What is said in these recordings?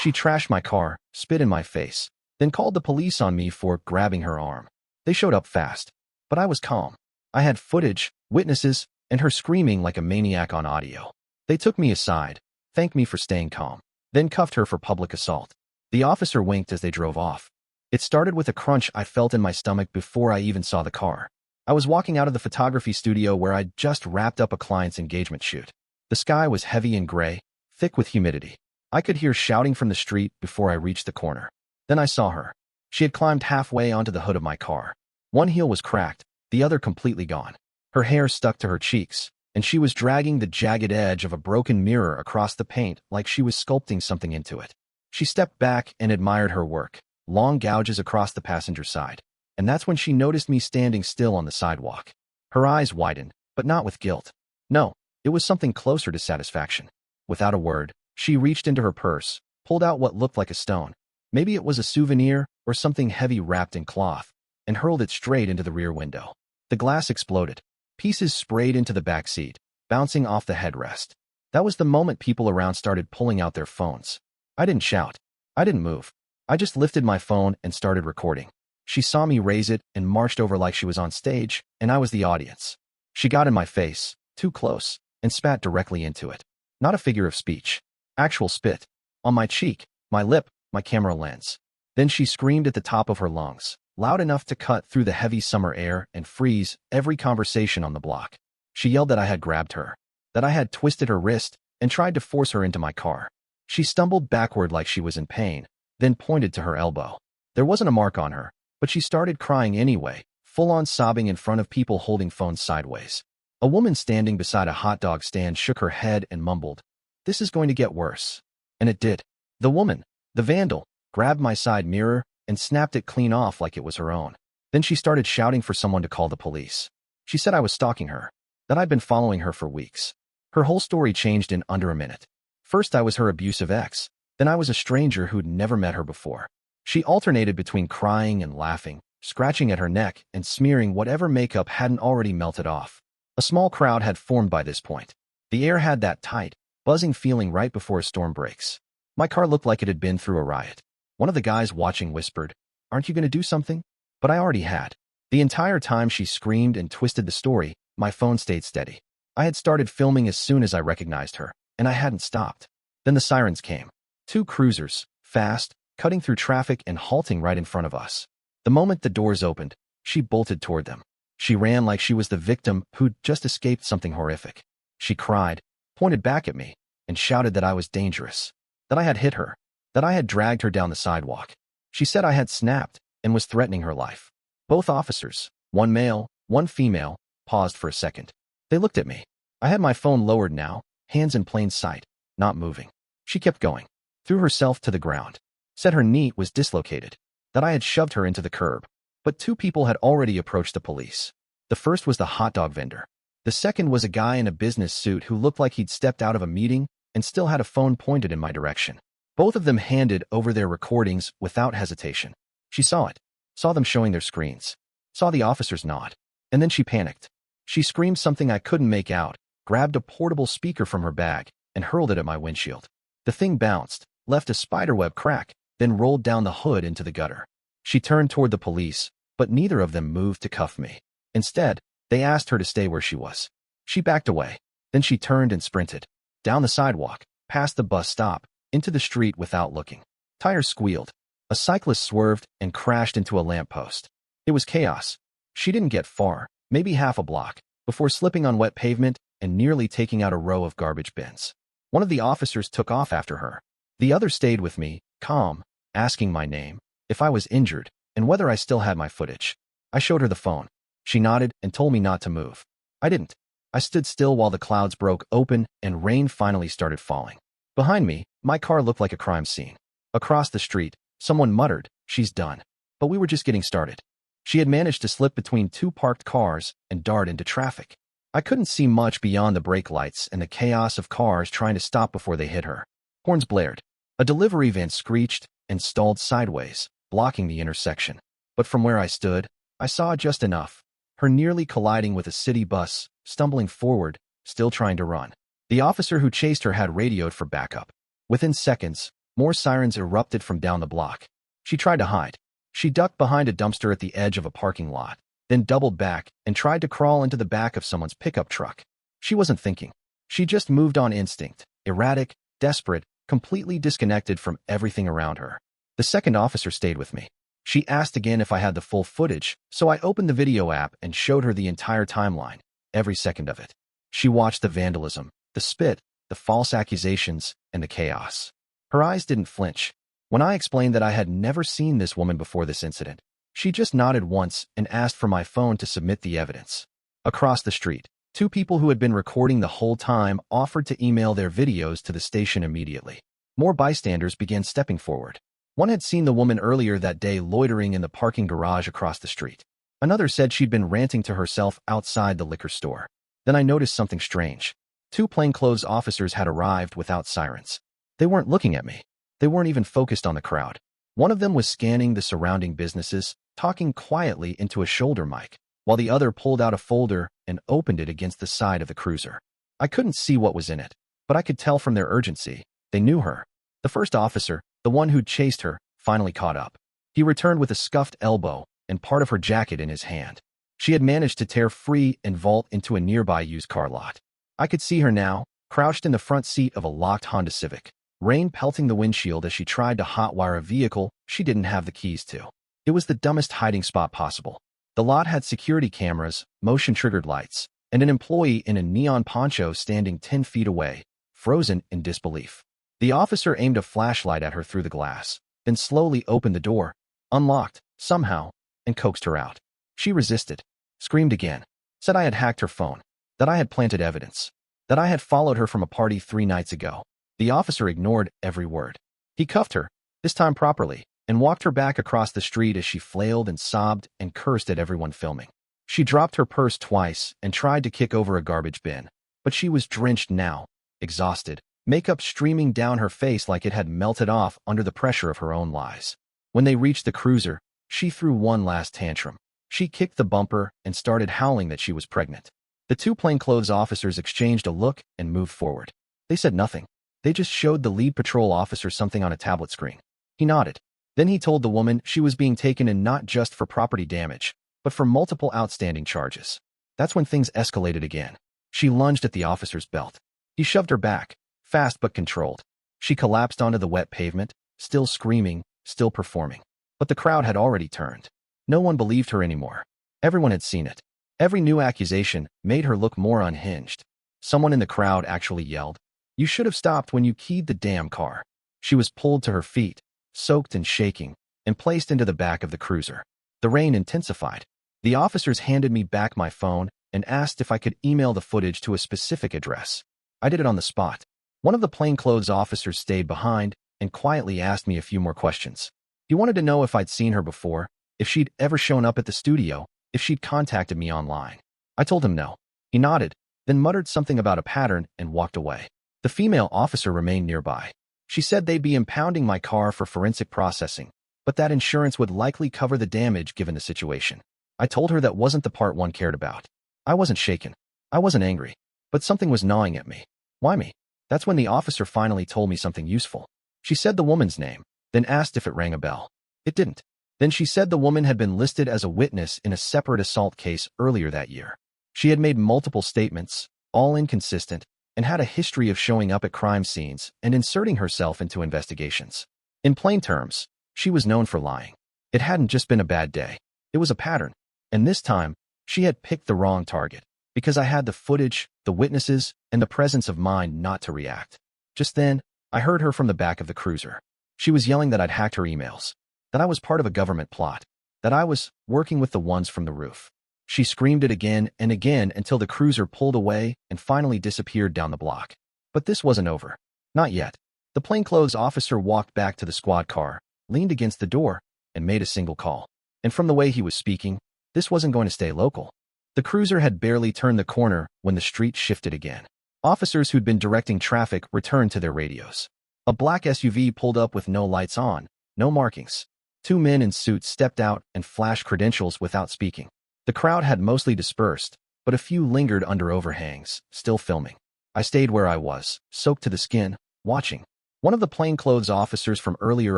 She trashed my car, spit in my face, then called the police on me for grabbing her arm. They showed up fast, but I was calm. I had footage, witnesses, and her screaming like a maniac on audio. They took me aside, thanked me for staying calm, then cuffed her for public assault. The officer winked as they drove off. It started with a crunch I felt in my stomach before I even saw the car. I was walking out of the photography studio where I'd just wrapped up a client's engagement shoot. The sky was heavy and gray, thick with humidity. I could hear shouting from the street before I reached the corner. Then I saw her. She had climbed halfway onto the hood of my car. One heel was cracked, the other completely gone. Her hair stuck to her cheeks, and she was dragging the jagged edge of a broken mirror across the paint like she was sculpting something into it. She stepped back and admired her work, long gouges across the passenger side. And that's when she noticed me standing still on the sidewalk. Her eyes widened, but not with guilt. No, it was something closer to satisfaction. Without a word, she reached into her purse, pulled out what looked like a stone. Maybe it was a souvenir or something heavy wrapped in cloth, and hurled it straight into the rear window. The glass exploded. Pieces sprayed into the back seat, bouncing off the headrest. That was the moment people around started pulling out their phones. I didn't shout. I didn't move. I just lifted my phone and started recording. She saw me raise it and marched over like she was on stage, and I was the audience. She got in my face, too close, and spat directly into it. Not a figure of speech. Actual spit. On my cheek, my lip, my camera lens. Then she screamed at the top of her lungs, loud enough to cut through the heavy summer air and freeze every conversation on the block. She yelled that I had grabbed her, that I had twisted her wrist and tried to force her into my car. She stumbled backward like she was in pain, then pointed to her elbow. There wasn't a mark on her, but she started crying anyway, full-on sobbing in front of people holding phones sideways. A woman standing beside a hot dog stand shook her head and mumbled, "This is going to get worse." And it did. The woman, the vandal, grabbed my side mirror and snapped it clean off like it was her own. Then she started shouting for someone to call the police. She said I was stalking her, that I'd been following her for weeks. Her whole story changed in under a minute. First I was her abusive ex, then I was a stranger who'd never met her before. She alternated between crying and laughing, scratching at her neck and smearing whatever makeup hadn't already melted off. A small crowd had formed by this point. The air had that tight, buzzing feeling right before a storm breaks. My car looked like it had been through a riot. One of the guys watching whispered, "Aren't you going to do something?" But I already had. The entire time she screamed and twisted the story, my phone stayed steady. I had started filming as soon as I recognized her, and I hadn't stopped. Then the sirens came. 2 cruisers, fast, cutting through traffic and halting right in front of us. The moment the doors opened, she bolted toward them. She ran like she was the victim who'd just escaped something horrific. She cried, pointed back at me, and shouted that I was dangerous, that I had hit her, that I had dragged her down the sidewalk. She said I had snapped and was threatening her life. Both officers, one male, one female, paused for a second. They looked at me. I had my phone lowered now, hands in plain sight, not moving. She kept going, threw herself to the ground, said her knee was dislocated, that I had shoved her into the curb. But 2 people had already approached the police. The first was the hot dog vendor. The second was a guy in a business suit who looked like he'd stepped out of a meeting and still had a phone pointed in my direction. Both of them handed over their recordings without hesitation. She saw it, saw them showing their screens, saw the officers nod, and then she panicked. She screamed something I couldn't make out, grabbed a portable speaker from her bag, and hurled it at my windshield. The thing bounced, left a spiderweb crack, then rolled down the hood into the gutter. She turned toward the police, but neither of them moved to cuff me. Instead, they asked her to stay where she was. She backed away. Then she turned and sprinted. Down the sidewalk, past the bus stop, into the street without looking. Tires squealed. A cyclist swerved and crashed into a lamppost. It was chaos. She didn't get far, maybe half a block, before slipping on wet pavement and nearly taking out a row of garbage bins. One of the officers took off after her. The other stayed with me, calm, asking my name, if I was injured, and whether I still had my footage. I showed her the phone. She nodded and told me not to move. I didn't. I stood still while the clouds broke open and rain finally started falling. Behind me, my car looked like a crime scene. Across the street, someone muttered, "She's done." But we were just getting started. She had managed to slip between 2 parked cars and dart into traffic. I couldn't see much beyond the brake lights and the chaos of cars trying to stop before they hit her. Horns blared. A delivery van screeched and stalled sideways, blocking the intersection. But from where I stood, I saw just enough. Her nearly colliding with a city bus, stumbling forward, still trying to run. The officer who chased her had radioed for backup. Within seconds, More sirens erupted from down the block. She tried to hide. She ducked behind a dumpster at the edge of a parking lot, then doubled back and tried to crawl into the back of someone's pickup truck. She wasn't thinking. She just moved on instinct, erratic, desperate, completely disconnected from everything around her. The second officer stayed with me. She asked again if I had the full footage, so I opened the video app and showed her the entire timeline, every second of it. She watched the vandalism, the spit, the false accusations, and the chaos. Her eyes didn't flinch. When I explained that I had never seen this woman before this incident, she just nodded once and asked for my phone to submit the evidence. Across the street, two people who had been recording the whole time offered to email their videos to the station immediately. More bystanders began stepping forward. One had seen the woman earlier that day loitering in the parking garage across the street. Another said she'd been ranting to herself outside the liquor store. Then I noticed something strange. Two plainclothes officers had arrived without sirens. They weren't looking at me. They weren't even focused on the crowd. One of them was scanning the surrounding businesses, talking quietly into a shoulder mic, while the other pulled out a folder and opened it against the side of the cruiser. I couldn't see what was in it, but I could tell from their urgency. They knew her. The first officer, the one who'd chased her, finally caught up. He returned with a scuffed elbow and part of her jacket in his hand. She had managed to tear free and vault into a nearby used car lot. I could see her now, crouched in the front seat of a locked Honda Civic, rain pelting the windshield as she tried to hotwire a vehicle she didn't have the keys to. It was the dumbest hiding spot possible. The lot had security cameras, motion-triggered lights, and an employee in a neon poncho standing 10 feet away, frozen in disbelief. The officer aimed a flashlight at her through the glass, then slowly opened the door, unlocked, somehow, and coaxed her out. She resisted, screamed again, said I had hacked her phone, that I had planted evidence, that I had followed her from a party 3 nights ago. The officer ignored every word. He cuffed her, this time properly, and walked her back across the street as she flailed and sobbed and cursed at everyone filming. She dropped her purse twice and tried to kick over a garbage bin, but she was drenched now, exhausted, makeup streaming down her face like it had melted off under the pressure of her own lies. When they reached the cruiser, she threw one last tantrum. She kicked the bumper and started howling that she was pregnant. The two plainclothes officers exchanged a look and moved forward. They said nothing. They just showed the lead patrol officer something on a tablet screen. He nodded. Then he told the woman she was being taken in not just for property damage, but for multiple outstanding charges. That's when things escalated again. She lunged at the officer's belt. He shoved her back, fast but controlled. She collapsed onto the wet pavement, still screaming, still performing. But the crowd had already turned. No one believed her anymore. Everyone had seen it. Every new accusation made her look more unhinged. Someone in the crowd actually yelled, "You should have stopped when you keyed the damn car." She was pulled to her feet, soaked and shaking, and placed into the back of the cruiser. The rain intensified. The officers handed me back my phone and asked if I could email the footage to a specific address. I did it on the spot. One of the plainclothes officers stayed behind and quietly asked me a few more questions. He wanted to know if I'd seen her before, if she'd ever shown up at the studio, if she'd contacted me online. I told him no. He nodded, then muttered something about a pattern and walked away. The female officer remained nearby. She said they'd be impounding my car for forensic processing, but that insurance would likely cover the damage given the situation. I told her that wasn't the part one cared about. I wasn't shaken. I wasn't angry, but something was gnawing at me. Why me? That's when the officer finally told me something useful. She said the woman's name, then asked if it rang a bell. It didn't. Then she said the woman had been listed as a witness in a separate assault case earlier that year. She had made multiple statements, all inconsistent, and had a history of showing up at crime scenes and inserting herself into investigations. In plain terms, she was known for lying. It hadn't just been a bad day. It was a pattern. And this time, she had picked the wrong target, because I had the footage, the witnesses, and the presence of mind not to react. Just then, I heard her from the back of the cruiser. She was yelling that I'd hacked her emails, that I was part of a government plot, that I was working with the ones from the roof. She screamed it again and again until the cruiser pulled away and finally disappeared down the block. But this wasn't over. Not yet. The plainclothes officer walked back to the squad car, leaned against the door, and made a single call. And from the way he was speaking, this wasn't going to stay local. The cruiser had barely turned the corner when the street shifted again. Officers who'd been directing traffic returned to their radios. A black SUV pulled up with no lights on, no markings. 2 men in suits stepped out and flashed credentials without speaking. The crowd had mostly dispersed, but a few lingered under overhangs, still filming. I stayed where I was, soaked to the skin, watching. One of the plainclothes officers from earlier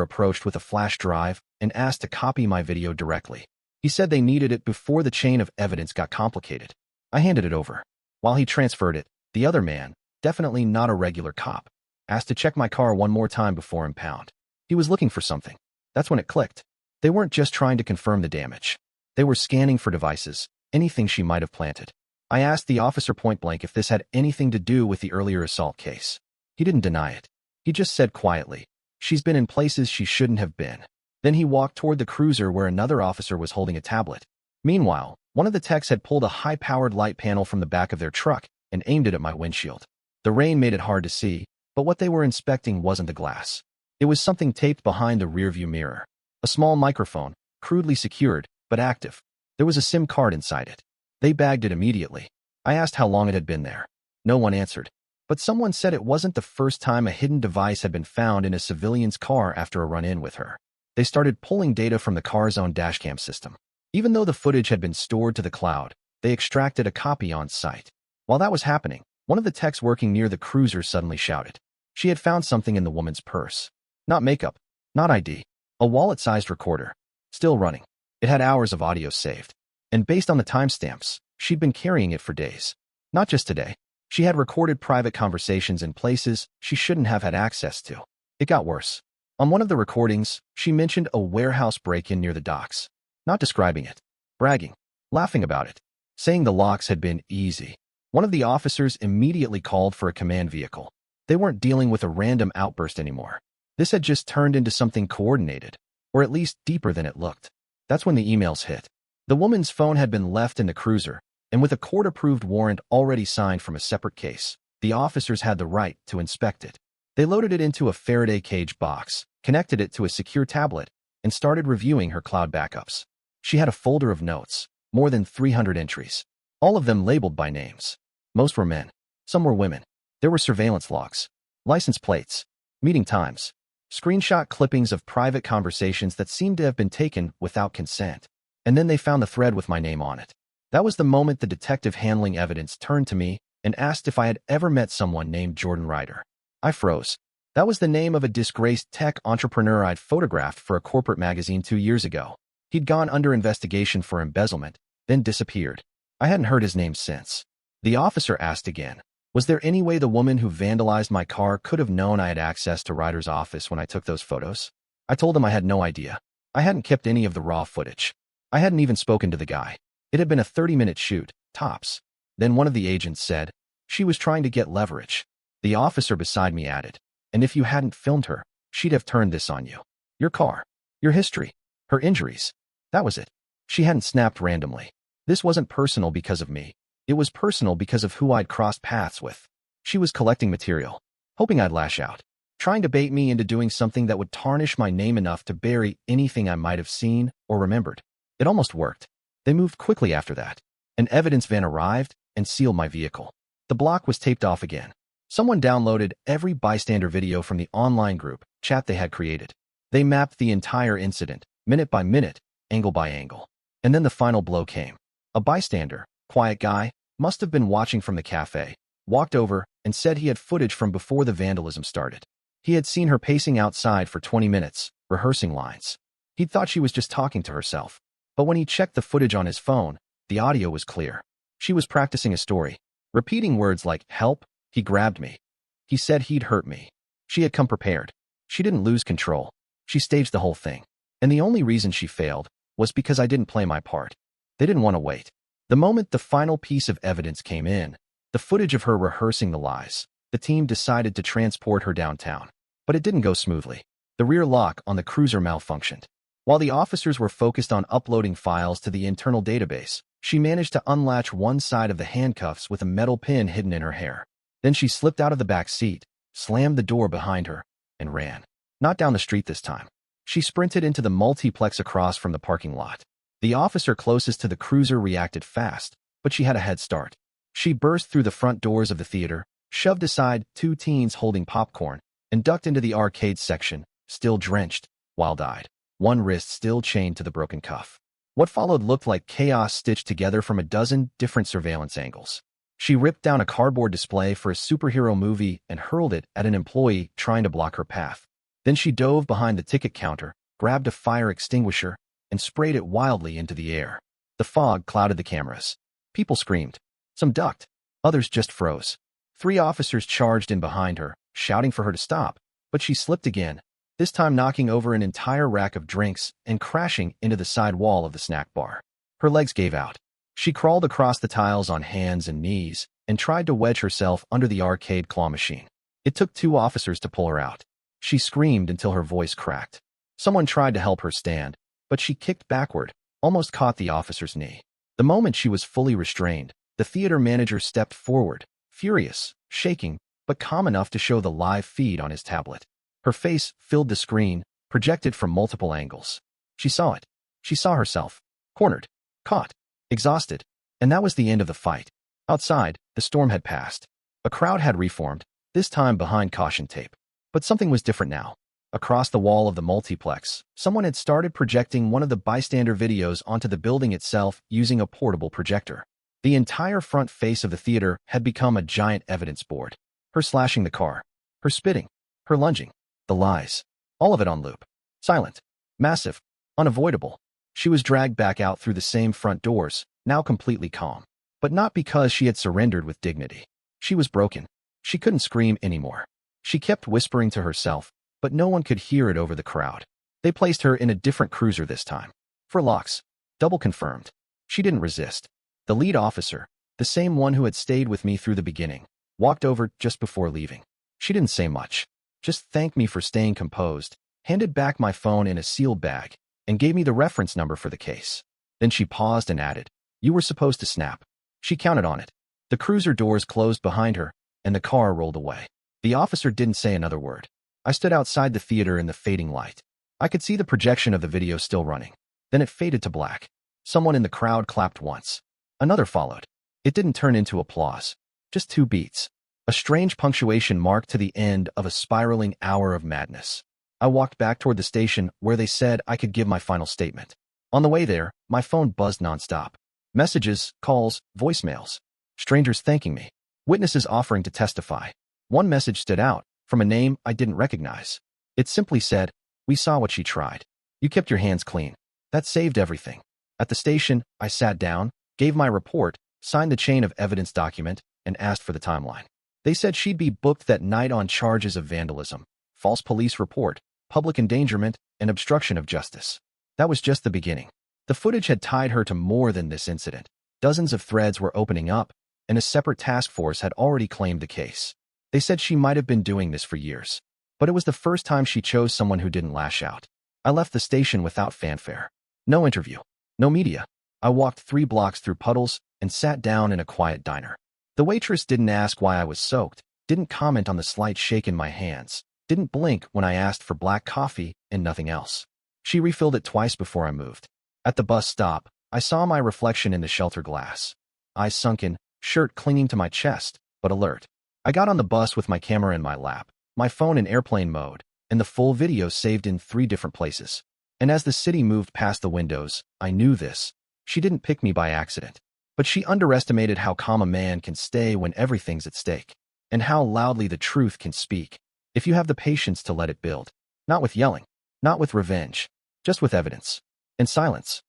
approached with a flash drive and asked to copy my video directly. He said they needed it before the chain of evidence got complicated. I handed it over. While he transferred it, the other man, definitely not a regular cop, asked to check my car one more time before impound. He was looking for something. That's when it clicked. They weren't just trying to confirm the damage. They were scanning for devices, anything she might have planted. I asked the officer point-blank if this had anything to do with the earlier assault case. He didn't deny it. He just said quietly, "She's been in places she shouldn't have been." Then he walked toward the cruiser where another officer was holding a tablet. Meanwhile, one of the techs had pulled a high-powered light panel from the back of their truck and aimed it at my windshield. The rain made it hard to see, but what they were inspecting wasn't the glass. It was something taped behind the rearview mirror. A small microphone, crudely secured, but active. There was a SIM card inside it. They bagged it immediately. I asked how long it had been there. No one answered. But someone said it wasn't the first time a hidden device had been found in a civilian's car after a run-in with her. They started pulling data from the car's own dashcam system. Even though the footage had been stored to the cloud, they extracted a copy on site. While that was happening, one of the techs working near the cruiser suddenly shouted. She had found something in the woman's purse. Not makeup, not ID. A wallet-sized recorder. Still running. It had hours of audio saved. And based on the timestamps, she'd been carrying it for days. Not just today. She had recorded private conversations in places she shouldn't have had access to. It got worse. On one of the recordings, she mentioned a warehouse break-in near the docks. Not describing it. Bragging. Laughing about it. Saying the locks had been easy. One of the officers immediately called for a command vehicle. They weren't dealing with a random outburst anymore. This had just turned into something coordinated, or at least deeper than it looked. That's when the emails hit. The woman's phone had been left in the cruiser, and with a court-approved warrant already signed from a separate case, the officers had the right to inspect it. They loaded it into a Faraday cage box, connected it to a secure tablet, and started reviewing her cloud backups. She had a folder of notes, more than 300 entries, all of them labeled by names. Most were men. Some were women. There were surveillance logs, license plates, meeting times, screenshot clippings of private conversations that seemed to have been taken without consent. And then they found the thread with my name on it. That was the moment the detective handling evidence turned to me and asked if I had ever met someone named Jordan Ryder. I froze. That was the name of a disgraced tech entrepreneur I'd photographed for a corporate magazine 2 years ago. He'd gone under investigation for embezzlement, then disappeared. I hadn't heard his name since. The officer asked again, was there any way the woman who vandalized my car could have known I had access to Ryder's office when I took those photos? I told him I had no idea. I hadn't kept any of the raw footage. I hadn't even spoken to the guy. It had been a 30-minute shoot, tops. Then one of the agents said, she was trying to get leverage. The officer beside me added, and if you hadn't filmed her, she'd have turned this on you. Your car, your history, her injuries. That was it. She hadn't snapped randomly. This wasn't personal because of me. It was personal because of who I'd crossed paths with. She was collecting material, hoping I'd lash out, trying to bait me into doing something that would tarnish my name enough to bury anything I might have seen or remembered. It almost worked. They moved quickly after that. An evidence van arrived and sealed my vehicle. The block was taped off again. Someone downloaded every bystander video from the online group chat they had created. They mapped the entire incident, minute by minute, angle by angle. And then the final blow came. A bystander, quiet guy, must have been watching from the cafe, walked over and said he had footage from before the vandalism started. He had seen her pacing outside for 20 minutes, rehearsing lines. He'd thought she was just talking to herself. But when he checked the footage on his phone, the audio was clear. She was practicing a story, repeating words like, help, he grabbed me. He said he'd hurt me. She had come prepared. She didn't lose control. She staged the whole thing. And the only reason she failed was because I didn't play my part. They didn't want to wait. The moment the final piece of evidence came in, the footage of her rehearsing the lies, the team decided to transport her downtown. But it didn't go smoothly. The rear lock on the cruiser malfunctioned. While the officers were focused on uploading files to the internal database, she managed to unlatch one side of the handcuffs with a metal pin hidden in her hair. Then she slipped out of the back seat, slammed the door behind her, and ran. Not down the street this time. She sprinted into the multiplex across from the parking lot. The officer closest to the cruiser reacted fast, but she had a head start. She burst through the front doors of the theater, shoved aside 2 teens holding popcorn, and ducked into the arcade section, still drenched, wild-eyed. One wrist still chained to the broken cuff. What followed looked like chaos stitched together from a dozen different surveillance angles. She ripped down a cardboard display for a superhero movie and hurled it at an employee trying to block her path. Then she dove behind the ticket counter, grabbed a fire extinguisher, and sprayed it wildly into the air. The fog clouded the cameras. People screamed. Some ducked. Others just froze. 3 officers charged in behind her, shouting for her to stop, but she slipped again, this time knocking over an entire rack of drinks and crashing into the side wall of the snack bar. Her legs gave out. She crawled across the tiles on hands and knees and tried to wedge herself under the arcade claw machine. It took 2 officers to pull her out. She screamed until her voice cracked. Someone tried to help her stand, but she kicked backward, almost caught the officer's knee. The moment she was fully restrained, the theater manager stepped forward, furious, shaking, but calm enough to show the live feed on his tablet. Her face filled the screen, projected from multiple angles. She saw it. She saw herself. Cornered. Caught. Exhausted. And that was the end of the fight. Outside, the storm had passed. A crowd had reformed, this time behind caution tape. But something was different now. Across the wall of the multiplex, someone had started projecting one of the bystander videos onto the building itself using a portable projector. The entire front face of the theater had become a giant evidence board. Her slashing the car. Her spitting. Her lunging. The lies. All of it on loop. Silent. Massive. Unavoidable. She was dragged back out through the same front doors, now completely calm. But not because she had surrendered with dignity. She was broken. She couldn't scream anymore. She kept whispering to herself, but no one could hear it over the crowd. They placed her in a different cruiser this time. For locks. Double confirmed. She didn't resist. The lead officer, the same one who had stayed with me through the beginning, walked over just before leaving. She didn't say much. Just thanked me for staying composed, handed back my phone in a sealed bag, and gave me the reference number for the case. Then she paused and added, "You were supposed to snap." She counted on it. The cruiser doors closed behind her, and the car rolled away. The officer didn't say another word. I stood outside the theater in the fading light. I could see the projection of the video still running. Then it faded to black. Someone in the crowd clapped once. Another followed. It didn't turn into applause. Just 2 beats. A strange punctuation marked to the end of a spiraling hour of madness. I walked back toward the station where they said I could give my final statement. On the way there, my phone buzzed nonstop. Messages, calls, voicemails. Strangers thanking me. Witnesses offering to testify. One message stood out, from a name I didn't recognize. It simply said, "We saw what she tried. You kept your hands clean." That saved everything. At the station, I sat down, gave my report, signed the chain of evidence document, and asked for the timeline. They said she'd be booked that night on charges of vandalism, false police report, public endangerment, and obstruction of justice. That was just the beginning. The footage had tied her to more than this incident. Dozens of threads were opening up, and a separate task force had already claimed the case. They said she might have been doing this for years. But it was the first time she chose someone who didn't lash out. I left the station without fanfare. No interview. No media. I walked 3 blocks through puddles and sat down in a quiet diner. The waitress didn't ask why I was soaked, didn't comment on the slight shake in my hands, didn't blink when I asked for black coffee and nothing else. She refilled it twice before I moved. At the bus stop, I saw my reflection in the shelter glass. Eyes sunken, shirt clinging to my chest, but alert. I got on the bus with my camera in my lap, my phone in airplane mode, and the full video saved in 3 different places. And as the city moved past the windows, I knew this. She didn't pick me by accident. But she underestimated how calm a man can stay when everything's at stake, and how loudly the truth can speak, if you have the patience to let it build. Not with yelling, not with revenge, just with evidence. And silence.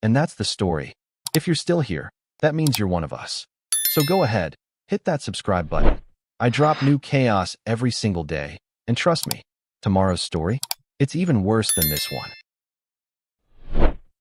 And that's the story. If you're still here, that means you're one of us. So go ahead, hit that subscribe button. I drop new chaos every single day, and trust me, tomorrow's story, it's even worse than this one.